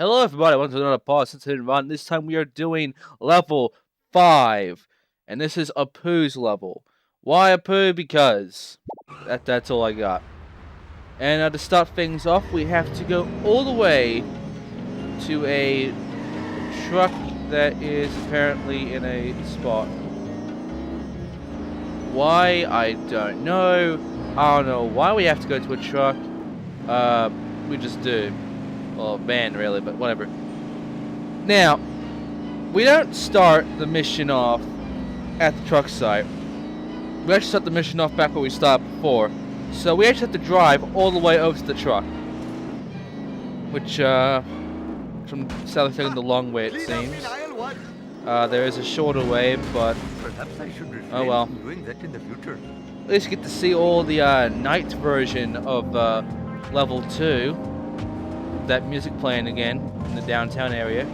Hello everybody, welcome to another part of Tainted Run. This time we are doing level 5. And this is Apu's level. Why Apu? Because that's all I got. And to start things off, we have to go all the way to a truck that is apparently in a spot. Why? I don't know. I don't know why we have to go to a truck. We just do. Well, van really, but whatever. Now, we don't start the mission off at the truck site. We actually start the mission off back where we stopped before. So we actually have to drive all the way over to the truck. Which, from sadly taking the long way it seems. There is a shorter way, but oh well. At least you get to see all the night version of level 2. That music playing again in the downtown area.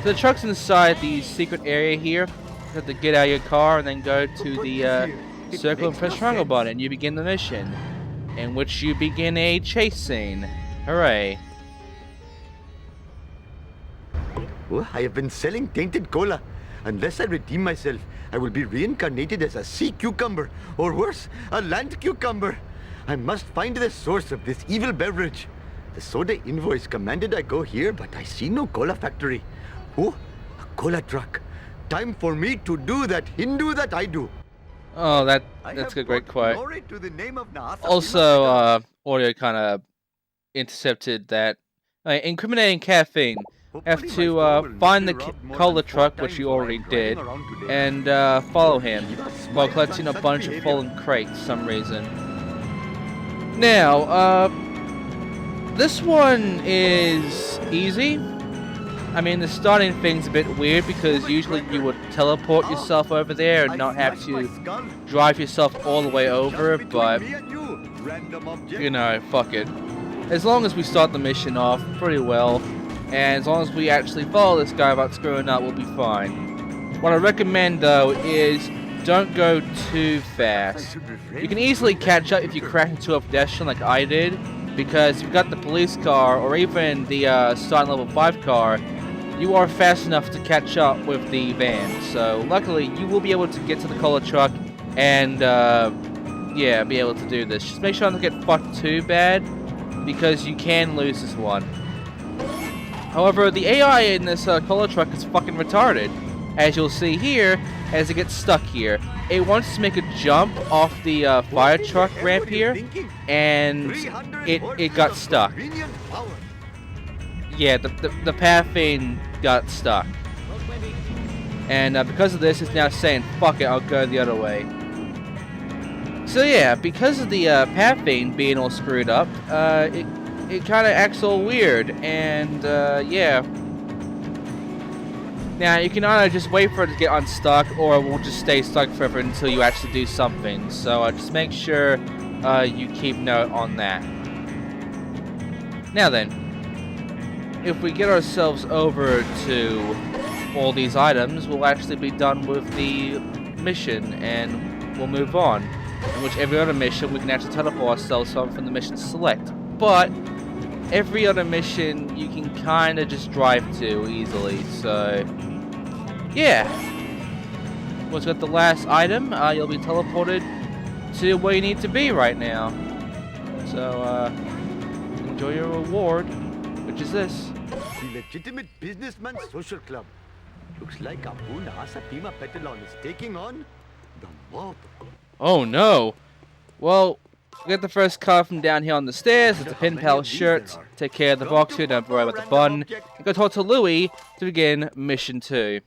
So the truck's inside the secret area here. You have to get out of your car and then go to the circle and press triangle button and you begin the mission, in which you begin a chase scene. Hooray. Oh, I have been selling tainted cola. Unless I redeem myself, I will be reincarnated as a sea cucumber, or worse, a land cucumber. I must find the source of this evil beverage. The soda invoice commanded I go here, but I see no cola factory. Oh, a cola truck. Time for me to do that Hindu that I do. Oh, that's a great quote. Also, audio kind of intercepted that. Incriminating caffeine. Have to find the cola truck, which you already did, and follow him while collecting a bunch of fallen crates for some reason. Now, this one is easy. I mean, the starting thing's a bit weird because usually you would teleport yourself over there and not have to drive yourself all the way over, but, you know, fuck it. As long as we start the mission off pretty well, and as long as we actually follow this guy without screwing up, we'll be fine. What I recommend, though, is don't go too fast. You can easily catch up if you crash into a pedestrian like I did, because if you've got the police car, or even the starting level 5 car, you are fast enough to catch up with the van. So, luckily, you will be able to get to the cola truck and, yeah, be able to do this. Just make sure not to get fucked too bad, because you can lose this one. However, the AI in this cola truck is fucking retarded. As you'll see here, as it gets stuck here. It wants to make a jump off the fire truck ramp here, and it got stuck. Yeah, the pathing got stuck. And because of this, it's now saying, fuck it, I'll go the other way. So yeah, because of the pathing being all screwed up, it kind of acts all weird, and yeah. Now, you can either just wait for it to get unstuck, or it will just stay stuck forever until you actually do something. So just make sure you keep note on that. Now then, if we get ourselves over to all these items, we'll actually be done with the mission, and we'll move on. In which every other mission, we can actually teleport ourselves from the mission select. But every other mission you can kind of just drive to easily, so yeah. Once you got the last item, you'll be teleported to where you need to be right now. So enjoy your reward, which is this. The Legitimate Businessman Social Club. Looks like Apu Nahasapima Petalon is taking on the mob. Oh no. Well, get the first car from down here on the stairs. It's a pin pal shirt. Take care of the box here. Don't worry about the bun. And go talk to Louis to begin mission 2.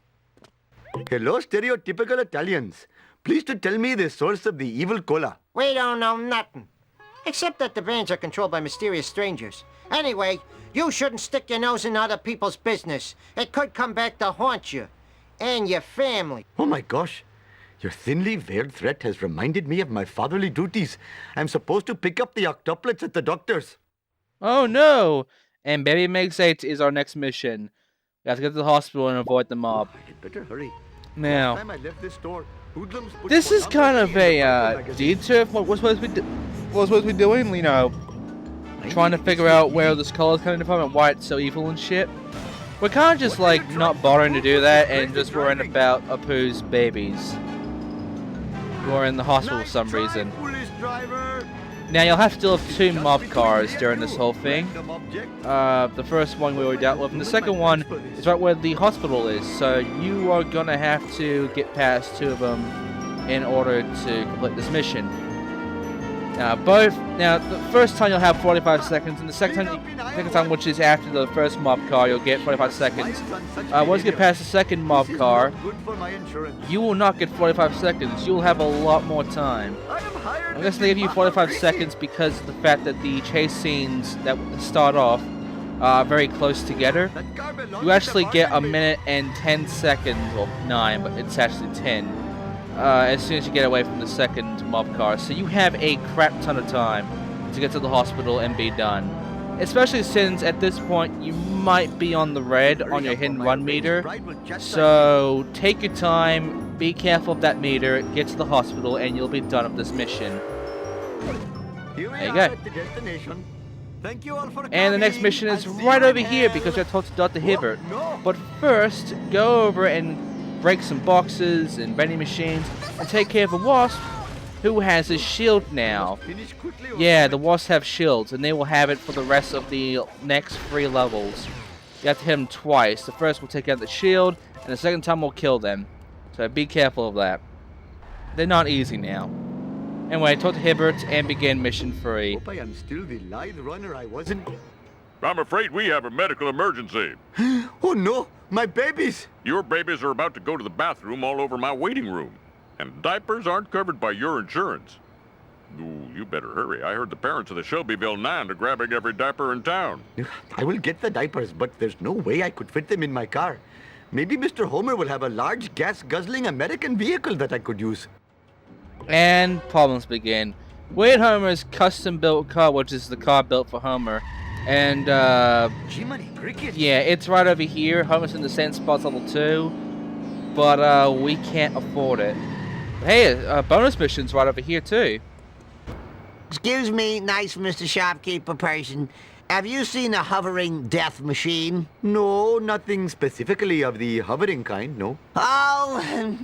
Hello, stereotypical Italians. Please to tell me the source of the evil cola. We don't know nothing. Except that the vans are controlled by mysterious strangers. Anyway, you shouldn't stick your nose in other people's business. It could come back to haunt you. And your family. Oh my gosh. Your thinly veiled threat has reminded me of my fatherly duties. I'm supposed to pick up the octuplets at the doctor's. Oh no! And Baby Makes 8 is our next mission. We have to get to the hospital and avoid the mob. I'd better hurry. Now, Last time I left this store, hoodlums put this is Konami kind of in the a magazine. detour from what we're supposed to be doing, you know. trying to figure out where this color's coming from and why it's so evil and shit. We're kind of just like not bothering to do that and just worrying about Apu's babies who are in the hospital for some reason. Now you'll have to deal with 2 mob cars during this whole thing. The first one we already dealt with, and the second one is right where the hospital is. So you are gonna have to get past 2 of them in order to complete this mission. Now the first time you'll have 45 seconds, and the second time, which is after the first mob car, you'll get 45 seconds. Once you get past the second mob car, you will not get 45 seconds. You will have a lot more time. I guess they give you 45 seconds because of the fact that the chase scenes that start off are very close together. You actually get 1 minute and 10 seconds, or 9, but it's actually 10. As soon as you get away from the second mob car. So you have a crap ton of time to get to the hospital and be done. Especially since at this point you might be on the red on your hit and run meter. So take your time, be careful of that meter, get to the hospital, and you'll be done with this mission. There you go. And the next mission is right over here because I talked to Dr. Hibbert. But first, go over and break some boxes and vending machines and take care of a wasp who has a shield now. Yeah, the wasps have shields and they will have it for the rest of the next 3 levels. You have to hit them twice. The first will take out the shield and the second time will kill them. So be careful of that. They're not easy now. Anyway, talk to Hibbert and begin mission 3. Hope I am still the lithe runner I wasn't. I'm afraid we have a medical emergency. Oh no, my babies! Your babies are about to go to the bathroom all over my waiting room. And diapers aren't covered by your insurance. Ooh, you better hurry. I heard the parents of the Shelbyville 9 are grabbing every diaper in town. I will get the diapers, but there's no way I could fit them in my car. Maybe Mr. Homer will have a large gas-guzzling American vehicle that I could use. And problems begin. We're in Homer's custom-built car, which is the car built for Homer. And, yeah, it's right over here. Homer's in the same spot, level 2. But, we can't afford it. Hey, bonus mission's right over here, too. Excuse me, nice Mr. Shopkeeper person. Have you seen a hovering death machine? No, nothing specifically of the hovering kind, no. Oh,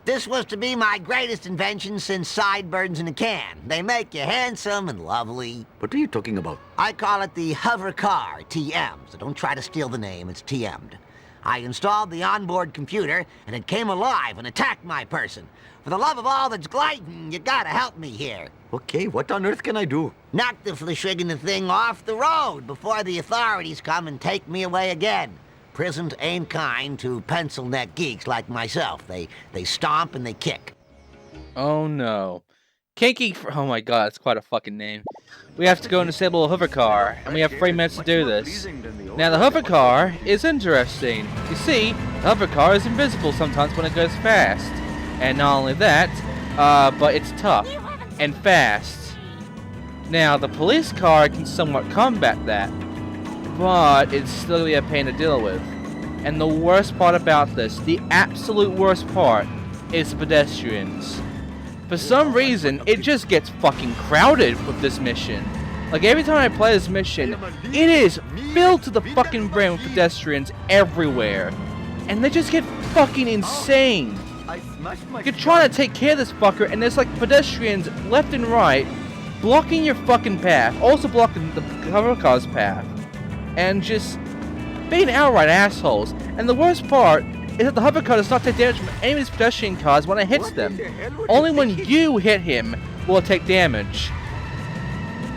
this was to be my greatest invention since sideburns in a can. They make you handsome and lovely. What are you talking about? I call it the Hovercar, TM, so don't try to steal the name, it's TM'd. I installed the onboard computer, and it came alive and attacked my person. For the love of all that's gliding, you gotta help me here. Okay, what on earth can I do? Knock the fleshriggin' thing off the road before the authorities come and take me away again. Prisons ain't kind to pencil-neck geeks like myself. They stomp and they kick. Oh no. Kinky, oh my god, it's quite a fucking name. We have to go and disable a hovercar, and we have 3 minutes to do this. Now the hovercar is interesting. You see, the hovercar is invisible sometimes when it goes fast. And not only that, but it's tough and fast. Now the police car can somewhat combat that, but it's still gonna be a pain to deal with. And the worst part about this, the absolute worst part, is the pedestrians. For some reason, it just gets fucking crowded with this mission. Like every time I play this mission, it is filled to the fucking brim with pedestrians everywhere. And they just get fucking insane. You're trying to take care of this fucker, and there's like pedestrians left and right, blocking your fucking path, also blocking the hovercar's path. And just being outright assholes. And the worst part is that the hovercar does not take damage from any of these pedestrian cars when it hits them. Only when you hit him will it take damage.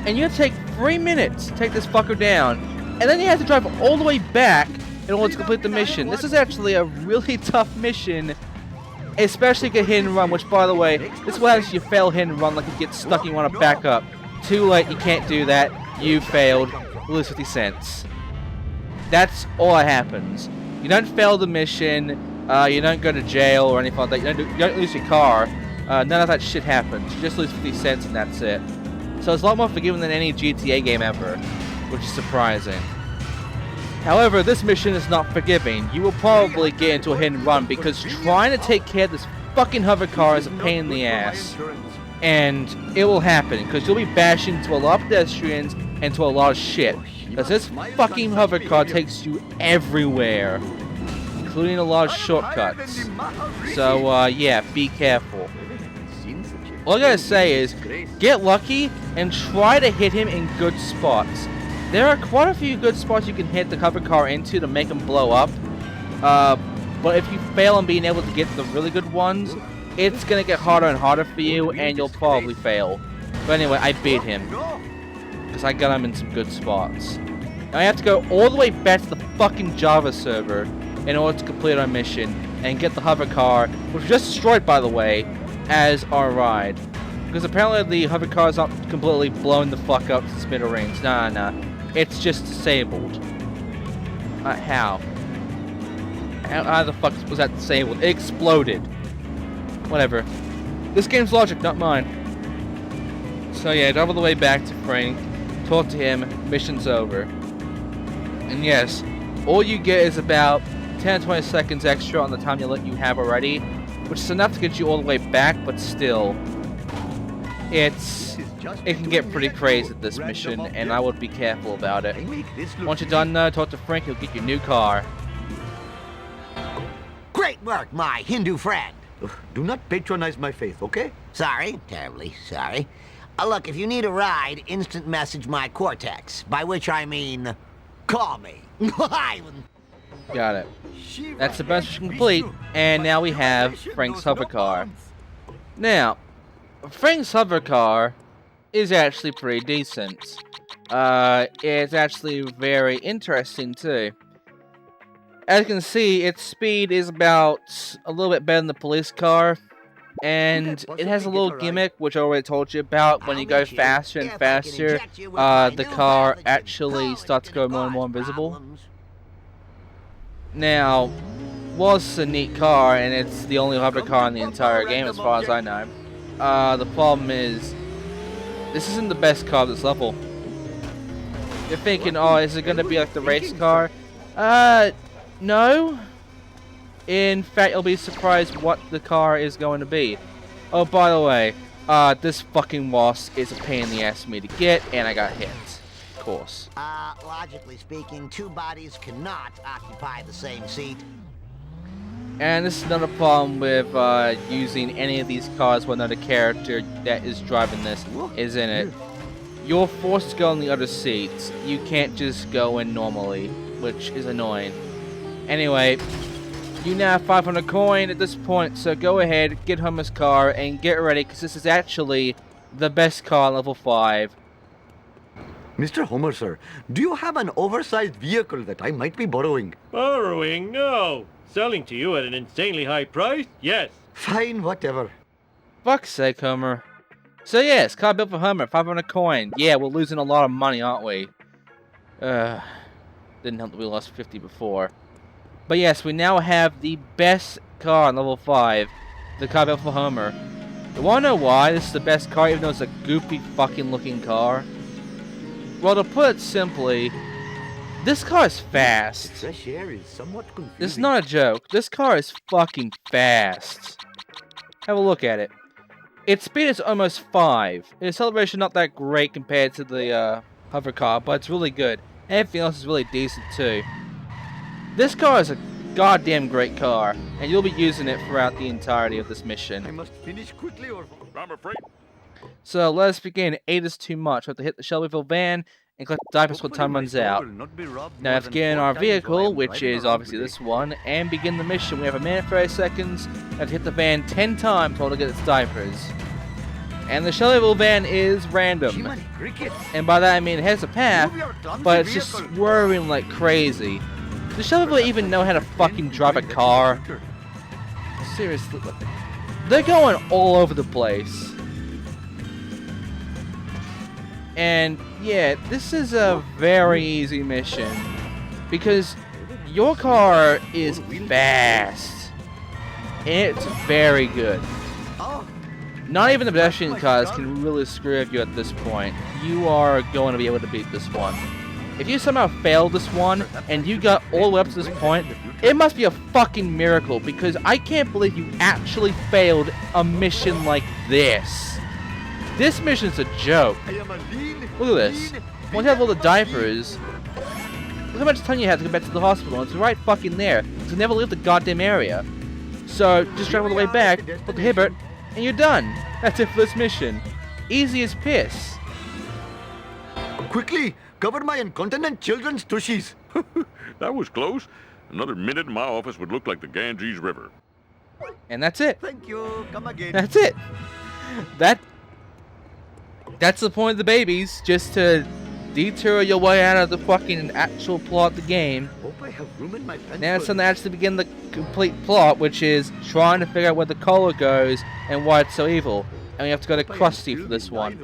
And you have to take 3 minutes to take this fucker down. And then you have to drive all the way back in order to complete the mission. This is actually a really tough mission. Especially if you hit and run, which by the way, this is what happens if you fail hit and run, like you get stuck and you want to back up. Too late, you can't do that. You failed. You lose 50 cents. That's all that happens. You don't fail the mission, you don't go to jail or anything like that, you don't lose your car, none of that shit happens. You just lose 50 cents and that's it. So it's a lot more forgiving than any GTA game ever, which is surprising. However, this mission is not forgiving. You will probably get into a hit and run because trying to take care of this fucking hovercar is a pain in the ass. And it will happen because you'll be bashing into a lot of pedestrians into a lot of shit. Because this fucking hovercar takes you everywhere, including a lot of shortcuts. So, yeah, be careful. All I gotta say is, get lucky and try to hit him in good spots. There are quite a few good spots you can hit the hovercar into to make him blow up. But if you fail on being able to get the really good ones, it's gonna get harder and harder for you, and you'll probably fail. But anyway, I beat him. Because I got him in some good spots. Now I have to go all the way back to the fucking Java server in order to complete our mission and get the hovercar, which was just destroyed by the way, as our ride. Because apparently the hovercar is not completely blown the fuck up to smithereens. Nah. It's just disabled. How? How the fuck was that disabled? It exploded. Whatever. This game's logic, not mine. So yeah, drive all the way back to Frank, talk to him, mission's over. And yes, all you get is about 10 to 20 seconds extra on the time you have already, which is enough to get you all the way back, but still, it can get pretty crazy at this mission, and I would be careful about it. Once you're done, talk to Frank, he'll get your new car. Great work, my Hindu friend. Do not patronize my faith, okay? Sorry, terribly sorry. Look, if you need a ride, instant message my Cortex, by which I mean, call me. Got it. That's the best mission complete, and now we have Frank's hovercar. Now, Frank's hovercar is actually pretty decent. It's actually very interesting too. As you can see, its speed is about a little bit better than the police car. And it has a little gimmick, which I already told you about. When you go faster and faster, the car actually starts to go more and more invisible. Now, was it's a neat car, and it's the only hover car in the entire game as far as I know. The problem is, this isn't the best car of this level. You're thinking, oh, is it going to be like the race car? No. In fact, you'll be surprised what the car is going to be. Oh, by the way, this fucking wasp is a pain in the ass for me to get, and I got hit. Of course. Logically speaking, two bodies cannot occupy the same seat. And this is another problem with using any of these cars when another character that is driving this is in it. You're forced to go in the other seats. You can't just go in normally, which is annoying. Anyway, you now have 500 coin at this point, so go ahead, get Homer's car, and get ready, because this is actually the best car on level 5. Mr. Homer, sir, do you have an oversized vehicle that I might be borrowing? Borrowing? No. Selling to you at an insanely high price? Yes. Fine, whatever. Fuck's sake, Homer. So yes, car built for Homer, 500 coin. Yeah, we're losing a lot of money, aren't we? Didn't help that we lost 50 before. But yes, we now have the best car on level 5. The car built for Homer. You wanna know why this is the best car, even though it's a goofy fucking looking car? Well, to put it simply, this car is fast. Fresh air is somewhat confusing. This is not a joke. This car is fucking fast. Have a look at it. Its speed is almost 5. Its acceleration not that great compared to the hovercar, but it's really good. Everything else is really decent too. This car is a goddamn great car, and you'll be using it throughout the entirety of this mission. I must finish quickly or... I'm afraid. So let us begin. 8 is too much. We have to hit the Shelbyville van and collect the diapers when time runs out. Now we have to get in our vehicle, which is obviously this one, and begin the mission. We have a minute and 30 seconds. We have to hit the van 10 times in order to get its diapers. And the Shelbyville van is random. And by that I mean it has a path, but it's just swerving like crazy. Does Shelbyville even know how to fucking drive a car? Seriously, they're going all over the place. And yeah, this is a very easy mission because your car is fast. It's very good. Not even the pedestrian cars can really screw up you at this point. You are going to be able to beat this one. If you somehow failed this one, and you got all the way up to this point, it must be a fucking miracle, because I can't believe you actually failed a mission like this. This mission's a joke. Look at this. once you have all the diapers, look how much time you have to get back to the hospital. It's right fucking there. You never leave the goddamn area. So just travel the way back, put the Hibbert, and you're done. That's it for this mission. Easy as piss. Quickly, cover my incontinent children's tushies. That was close. Another minute in my office would look like the Ganges River. And that's it. Thank you. Come again. That's it. That's the point of the babies, just to detour your way out of the fucking actual plot of the game. Hope I have room in my pants. Now it's time to actually begin the complete plot, which is trying to figure out where the cola goes and why it's so evil. And we have to go to Krusty for this one.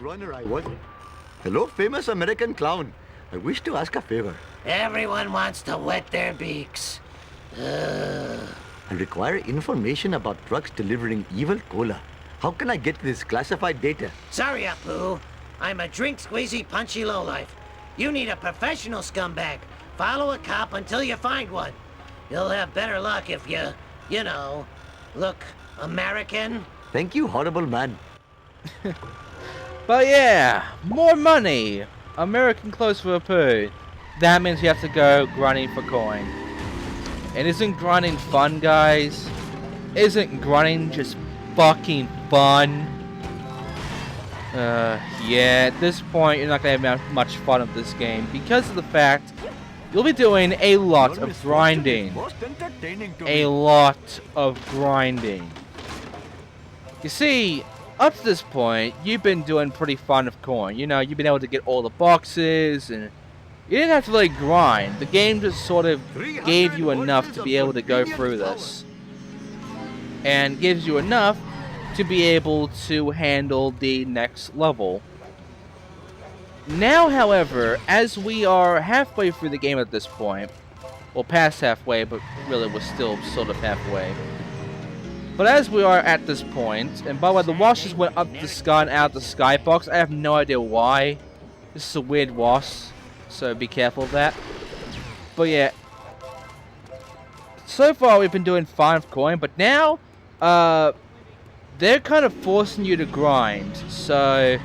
Hello, famous American clown. I wish to ask a favor. Everyone wants to wet their beaks. I require information about trucks delivering evil cola. How can I get this classified data? Sorry, Apu. I'm a drink-squeezy, punchy lowlife. You need a professional scumbag. Follow a cop until you find one. You'll have better luck if you know, look American. Thank you, horrible man. But yeah, more money. American clothes for a poo. That means you have to go grinding for coin. And isn't grinding fun, guys? Isn't grinding just fucking fun? Yeah, at this point, you're not going to have much fun with this game because of the fact you'll be doing a lot of grinding. A lot of grinding. You see, up to this point, you've been doing pretty fun with coin. You know, you've been able to get all the boxes, and you didn't have to really grind. The game just sort of gave you enough to be able to go through this. And gives you enough to be able to handle the next level. Now, however, as we are halfway through the game at this point, well, past halfway, but really we're still sort of halfway. But as we are at this point, and by the way, the wasp just went up the sky and out the skybox. I have no idea why. This is a weird wasp, so be careful of that. But yeah, so far we've been doing 5 coin, but now, they're kind of forcing you to grind, so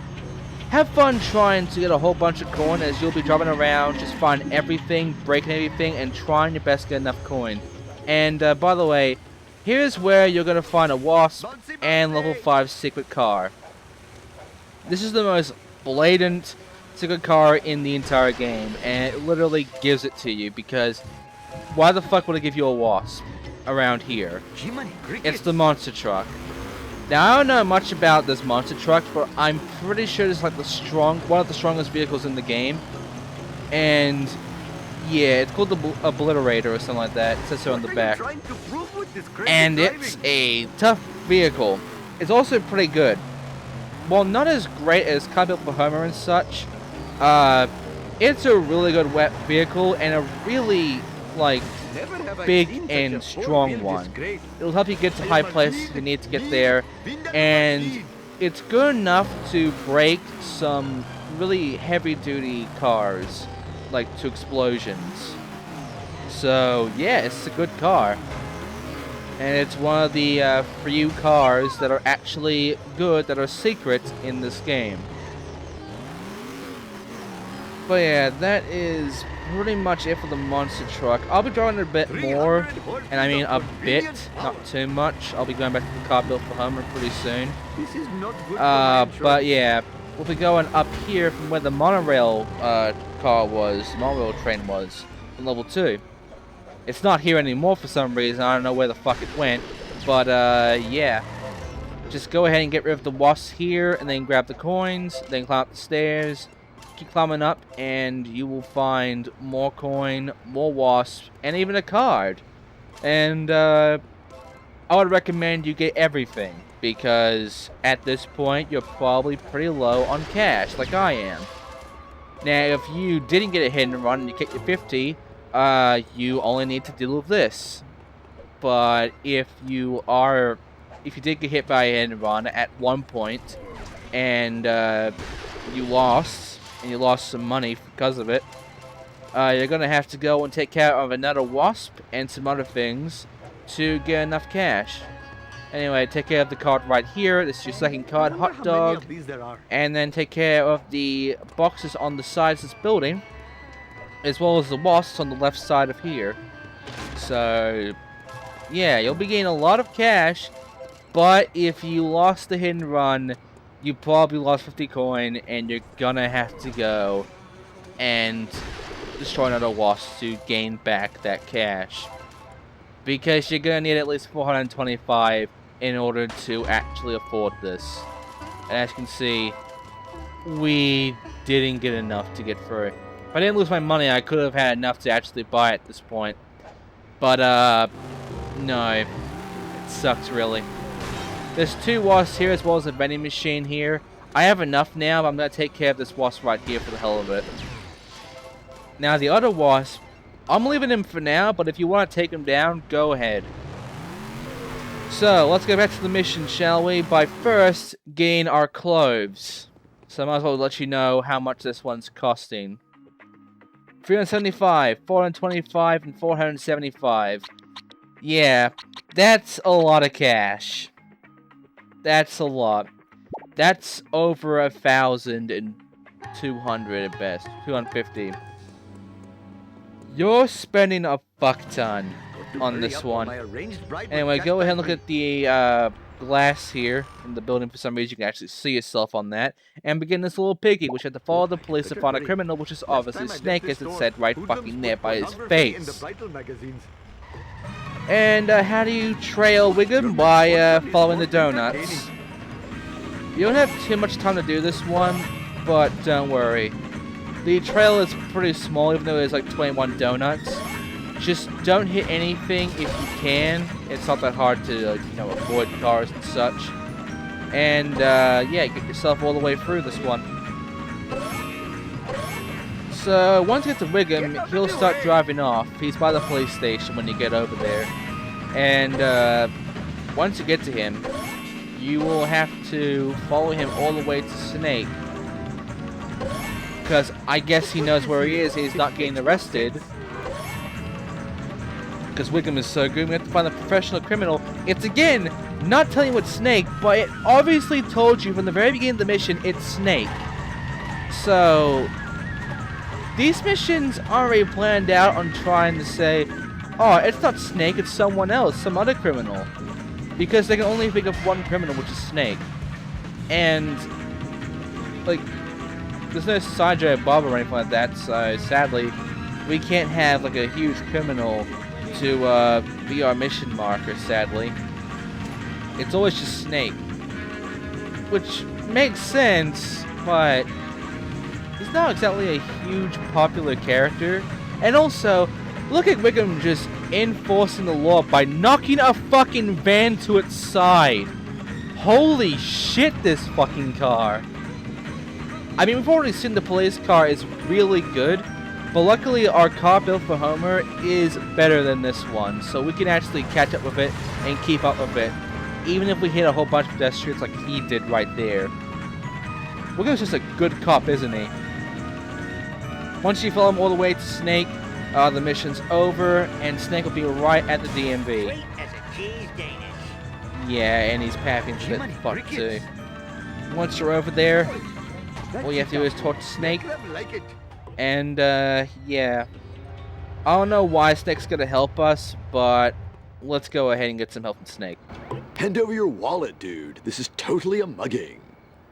have fun trying to get a whole bunch of coin as you'll be driving around, just finding everything, breaking everything, and trying your best to get enough coin. And by the way, here's where you're going to find a wasp and level 5 secret car. This is the most blatant secret car in the entire game, and it literally gives it to you, because why the fuck would it give you a wasp around here? It's the monster truck. Now, I don't know much about this monster truck, but I'm pretty sure it's like one of the strongest vehicles in the game. And yeah, it's called the Obliterator or something like that. It says so on the back. And it's a tough vehicle. It's also pretty good. While not as great as Car Built for Homer and such, it's a really good wet vehicle and a really, like, big and strong one. It'll help you get to high places if you need to get there, and it's good enough to break some really heavy-duty cars, like to explosions. So yeah, it's a good car, and it's one of the few cars that are actually good, that are secret in this game. But yeah, that is pretty much it for the monster truck. I'll be drawing a bit more, and I mean a bit, not too much. I'll be going back to the Car Built for Homer pretty soon. But yeah, we'll be going up here from where the monorail monorail train was, in level 2. It's not here anymore for some reason. I don't know where the fuck it went, but yeah. Just go ahead and get rid of the wasps here, and then grab the coins, then climb up the stairs. Keep climbing up, and you will find more coin, more wasps, and even a card. And I would recommend you get everything, because at this point you're probably pretty low on cash, like I am. Now, if you didn't get a hit and run and you kicked your 50, you only need to deal with this. But if you did get hit by a hit and run at one point, and you lost, and you lost some money because of it, you're going to have to go and take care of another wasp and some other things to get enough cash. Anyway, take care of the card right here. This is your second card, I wonder hot how dog. many of these there are. And then take care of the boxes on the sides of this building, as well as the wasps on the left side of here. So, yeah, you'll be getting a lot of cash, but if you lost the hit and run, you probably lost 50 coin, and you're gonna have to go and destroy another wasp to gain back that cash. Because you're gonna need at least 425 in order to actually afford this. And as you can see, we didn't get enough to get through. If I didn't lose my money, I could have had enough to actually buy it at this point. But, no. It sucks, really. There's 2 wasps here, as well as a vending machine here. I have enough now, but I'm going to take care of this wasp right here for the hell of it. Now, the other wasp, I'm leaving him for now, but if you want to take him down, go ahead. So, let's go back to the mission, shall we? By first, gain our clothes. So I might as well let you know how much this one's costing. 375, 425, and 475. Yeah, that's a lot of cash. That's a lot. That's over 1,200 at best. 250. You're spending a fuck ton on this one. Anyway, go ahead and look at the glass here in the building. For some reason, you can actually see yourself on that. And begin this little piggy, which had to follow the police to find a criminal, which is obviously Snake, as it said right fucking there by his face. And how do you trail Wiggum? By following the donuts. You don't have too much time to do this one, but don't worry. The trail is pretty small, even though there's like 21 donuts. Just don't hit anything if you can. It's not that hard to, avoid cars and such. And, yeah, get yourself all the way through this one. So, once you get to Wiggum, he'll start driving off. He's by the police station when you get over there. And, once you get to him, you will have to follow him all the way to Snake. Because I guess he knows where he is. He's not getting arrested. Because Wiggum is so good, we have to find a professional criminal. It's, again, not telling you it's Snake, but it obviously told you from the very beginning of the mission, it's Snake. So, these missions are already planned out on trying to say, oh, it's not Snake, it's someone else, some other criminal. Because they can only think of one criminal, which is Snake. And, like, there's no Sanjay Bob or anything like that, so sadly, we can't have, like, a huge criminal to be our mission marker, sadly. It's always just Snake. Which makes sense, but he's not exactly a huge popular character. And also, look at Wiggum just enforcing the law by knocking a fucking van to its side. Holy shit, this fucking car. I mean, we've already seen the police car is really good. But luckily, our car built for Homer is better than this one, so we can actually catch up with it and keep up with it, even if we hit a whole bunch of pedestrians like he did right there. Wiggum's just a good cop, isn't he? Once you follow him all the way to Snake, the mission's over, and Snake will be right at the DMV. Yeah, and he's packing shit fuck too. Once you're over there, all you have to do is talk to Snake. And, yeah. I don't know why Snake's gonna help us, but let's go ahead and get some help from Snake. Hand over your wallet, dude. This is totally a mugging.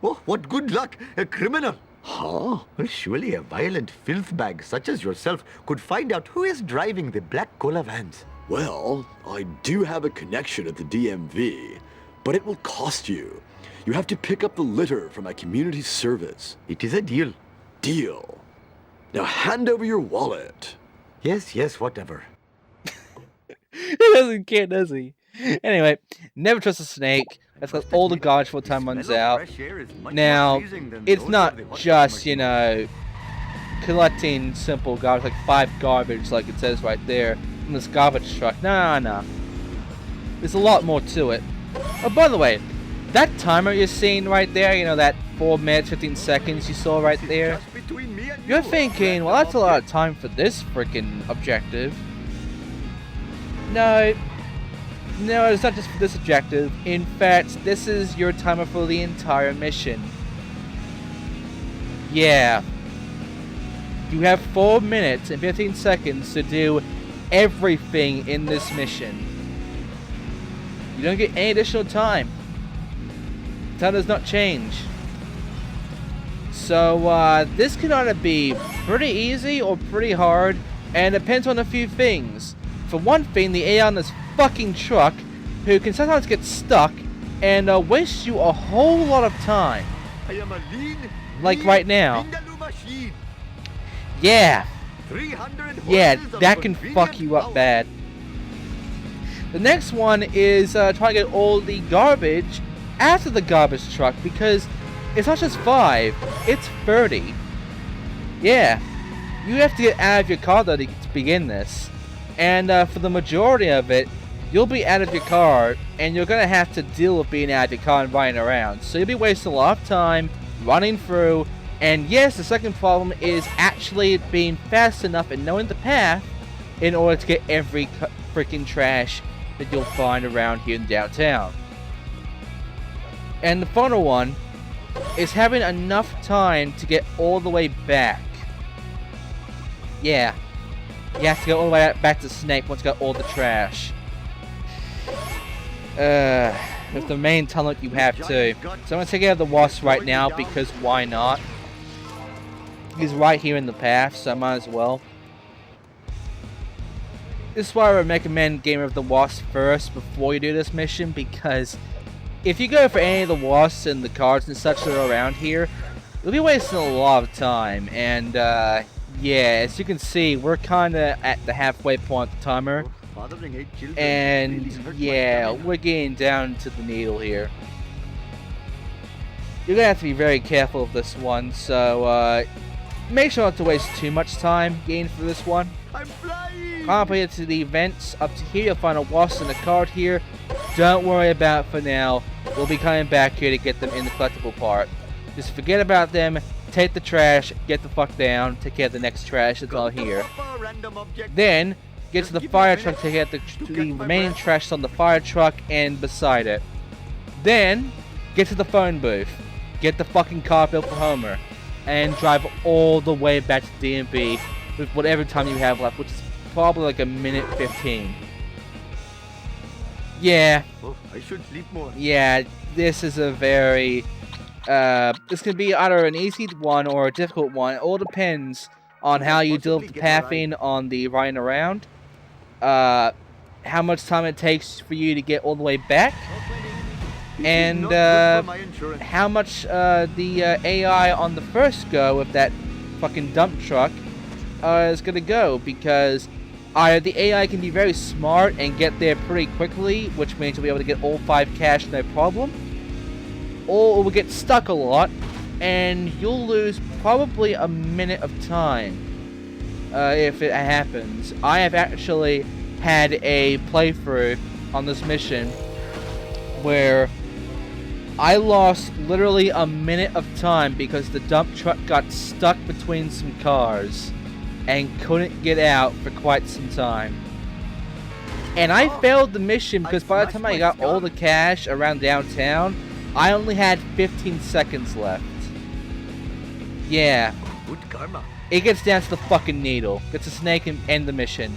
Oh, what good luck! A criminal! Huh? Well, surely a violent filth bag such as yourself could find out who is driving the black cola vans. Well, I do have a connection at the DMV, but it will cost you. You have to pick up the litter from my community service. It is a deal. Deal. Now hand over your wallet. Yes, whatever. He doesn't care, does he? Anyway, never trust a Snake. That's got all the garbage before time runs out. Now, it's not just, collecting simple garbage, like 5 garbage, like it says right there, in this garbage truck. No. There's a lot more to it. Oh, by the way, that timer you're seeing right there, that 4 minutes, 15 seconds you saw right there, you're thinking, well, that's a lot of time for this freaking objective. No, No, it's not just for this objective. In fact, this is your timer for the entire mission. Yeah. You have 4 minutes and 15 seconds to do everything in this mission. You don't get any additional time. Time does not change. So, this can either be pretty easy or pretty hard, and it depends on a few things. For one thing, the AI on this fucking truck, who can sometimes get stuck and waste you a whole lot of time. I am a lean, Like right now. Vindaloo machine. Yeah. 300 Yeah, horses of that can convenient fuck you up power. bad. The next one is trying to get all the garbage out of the garbage truck, because it's not just 5, it's 30. Yeah, you have to get out of your car though to begin this. And for the majority of it, you'll be out of your car, and you're going to have to deal with being out of your car and running around. So you'll be wasting a lot of time running through. And yes, the second problem is actually being fast enough and knowing the path in order to get every freaking trash that you'll find around here in downtown. And the final one is having enough time to get all the way back. Yeah. You have to go all the way back to Snake once you got all the trash. With the main tunnel you have to. So I'm going to take out the wasp right now because why not? He's right here in the path, so I might as well. This is why I would recommend Game of the Wasp first before you do this mission, because if you go for any of the wasps and the cards and such that are around here, you'll be wasting a lot of time. And yeah, as you can see, we're kind of at the halfway point of the timer. Fathering 8 children And really hurt my yeah, tummy. we're getting down to the needle here. You're gonna have to be very careful of this one, so make sure not to waste too much time getting through this one. I'm flying! Compare to the events up to here, you'll find a wasp and a card here. Don't worry about it for now. We'll be coming back here to get them in the collectible part. Just forget about them, take the trash, get the fuck down, take care of the next trash that's all here. Then, get to the fire truck to get the remaining trash on the fire truck and beside it. Then, get to the phone booth, get the fucking car built for Homer, and drive all the way back to DMV with whatever time you have left, which is probably like a minute 15. Yeah, Oh, I should sleep more. yeah, this is a very, this could be either an easy one or a difficult one. It all depends on how you deal with the pathing on the riding around, how much time it takes for you to get all the way back, and how much the AI on the first go with that fucking dump truck is gonna go, because either the AI can be very smart and get there pretty quickly, which means you'll be able to get all 5 cash no problem, or it will get stuck a lot and you'll lose probably a minute of time if it happens. I have actually had a playthrough on this mission where I lost literally a minute of time because the dump truck got stuck between some cars and couldn't get out for quite some time. And I failed the mission because by the time I got all the cash around downtown, I only had 15 seconds left. Yeah, Good karma. it gets down to the fucking needle. Gets a snake and end the mission.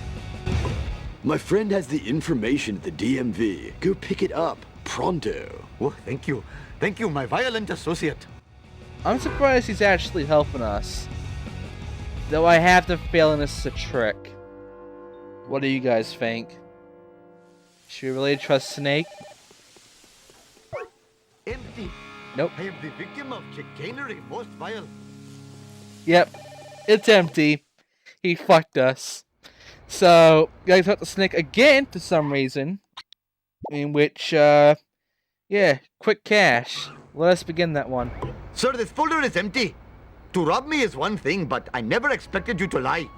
My friend has the information at the DMV. Go pick it up. Pronto. Oh, thank you. Thank you, my violent associate. I'm surprised he's actually helping us. Though I have the feeling this is a trick. What do you guys think? Should we really trust Snake? Empty. Nope. I am the victim of chicanery most vile. Yep. It's empty. He fucked us. So, you guys have to Snake again for some reason. In which, yeah, quick cash. Let us begin that one. Sir, this folder is empty. To rob me is one thing, but I never expected you to lie.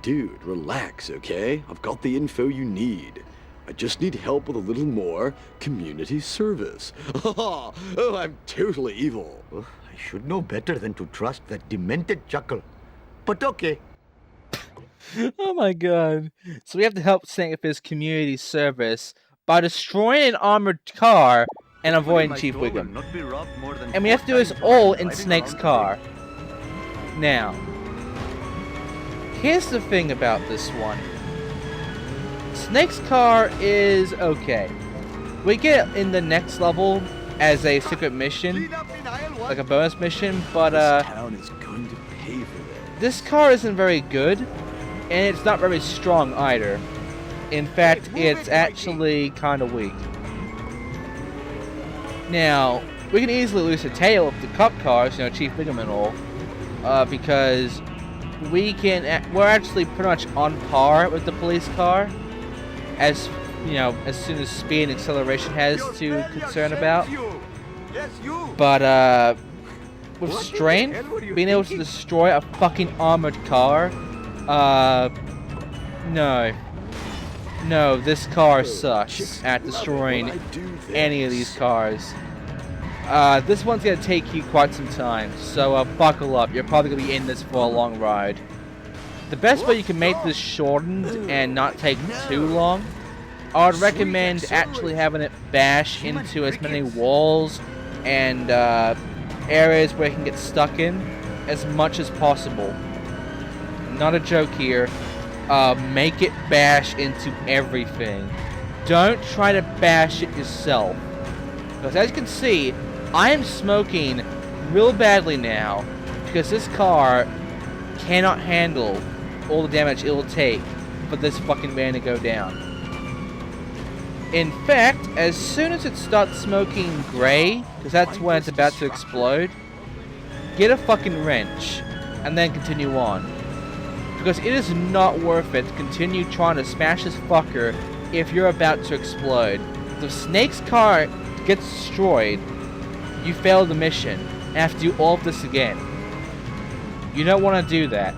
Dude, relax, okay? I've got the info you need. I just need help with a little more community service. Oh, I'm totally evil. Oh, I should know better than to trust that demented chuckle. But okay. Oh my god. So we have to help Snake with his community service by destroying an armored car and avoiding Chief Wiggum. And we have to do this all in Snake's car. Now, here's the thing about this one. Snake's car is okay. We get it in the next level as a secret mission, like a bonus mission, but This town is going to pay for this. this car isn't very good, and it's not very strong either. In fact, it's actually kind of weak. Now, we can easily lose the tail of the cop cars, you know, Chief Wiggum and all, because we're actually pretty much on par with the police car, as you know, as soon as speed and acceleration has to concern about. But with strength, being able to destroy a fucking armored car, no, this car sucks at destroying any of these cars. This one's gonna take you quite some time, so buckle up. You're probably gonna be in this for a long ride. The best way you can make this shortened and not take too long, I would recommend actually having it bash into as many walls and areas where it can get stuck in as much as possible. Not a joke here. Make it bash into everything. Don't try to bash it yourself. Because as you can see, I am smoking real badly now because this car cannot handle all the damage it will take for this fucking van to go down. In fact, as soon as it starts smoking gray, because that's when it's about to explode, get a fucking wrench and then continue on. Because it is not worth it to continue trying to smash this fucker if you're about to explode. If Snake's car gets destroyed, you fail the mission and have to do all of this again. You don't want to do that.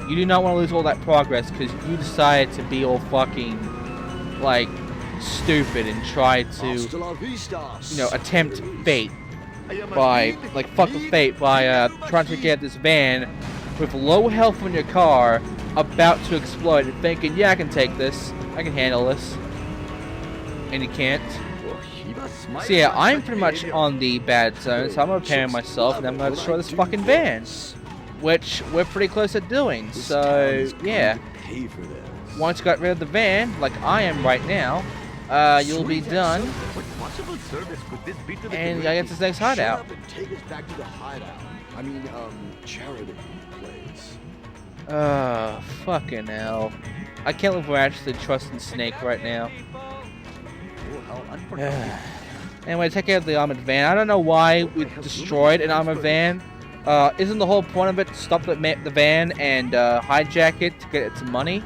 You do not want to lose all that progress because you decided to be all fucking, like, stupid and try to, you know, attempt fate by, like, fuck with fate by trying to get this van with low health on your car about to explode and thinking, yeah, I can take this, I can handle this, and you can't. So yeah, I'm pretty much on the bad zone, so I'm repairing myself and I'm gonna destroy this fucking van, which we're pretty close at doing. So yeah, once you got rid of the van, like I am right now, you'll be done, and I get this next hideout. Take us back to the hideout. I mean, charity place. Fucking hell. I can't believe we're actually trusting Snake right now. Anyway, take care of the armored van. I don't know why we destroyed an armored van. Isn't the whole point of it to stop the van and hijack it to get its money?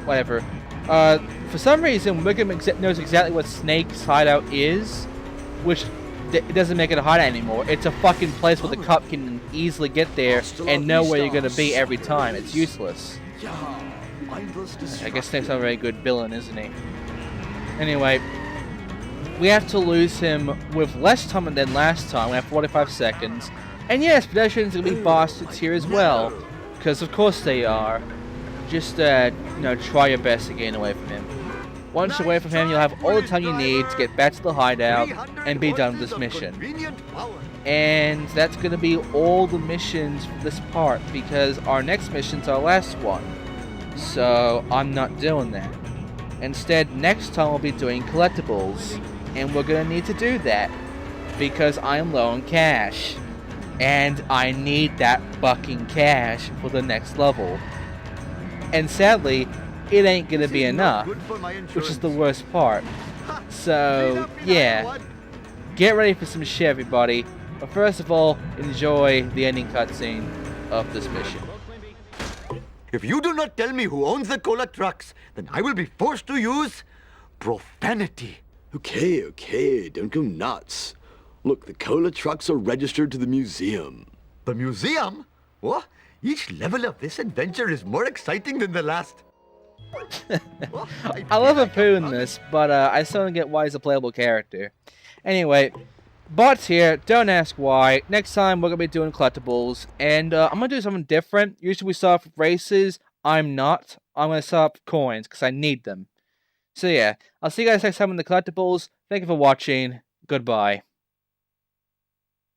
Whatever. For some reason, Wiggum knows exactly what Snake's hideout is, which it doesn't make it a hideout anymore. It's a fucking place where the cop can easily get there and know where you're gonna be every time. It's useless. I guess Snake's not a very good villain, isn't he? Anyway, we have to lose him with less time than last time. We have 45 seconds. And yes, pedestrians are gonna be bastards here as well, because of course they are. Just, you know, try your best to gain away from him. Once you're away from him, you'll have all the time you need to get back to the hideout and be done with this mission. And that's going to be all the missions for this part, because our next mission's our last one. So, I'm not doing that. Instead, next time we'll be doing collectibles. And we're going to need to do that, because I'm low on cash. And I need that fucking cash for the next level. And sadly, it ain't gonna be enough, which is the worst part. So, yeah, get ready for some shit, everybody. But first of all, enjoy the ending cutscene of this mission. If you do not tell me who owns the cola trucks, then I will be forced to use profanity. Okay, don't go nuts. Look, the cola trucks are registered to the museum. The museum? What? Each level of this adventure is more exciting than the last. I love Apu in this, but I still don't get why he's a playable character. Anyway, Bot's here, don't ask why. Next time we're going to be doing collectibles, and I'm going to do something different. Usually we start off with races, I'm not. I'm going to start off with coins, because I need them. So yeah, I'll see you guys next time in the collectibles. Thank you for watching. Goodbye.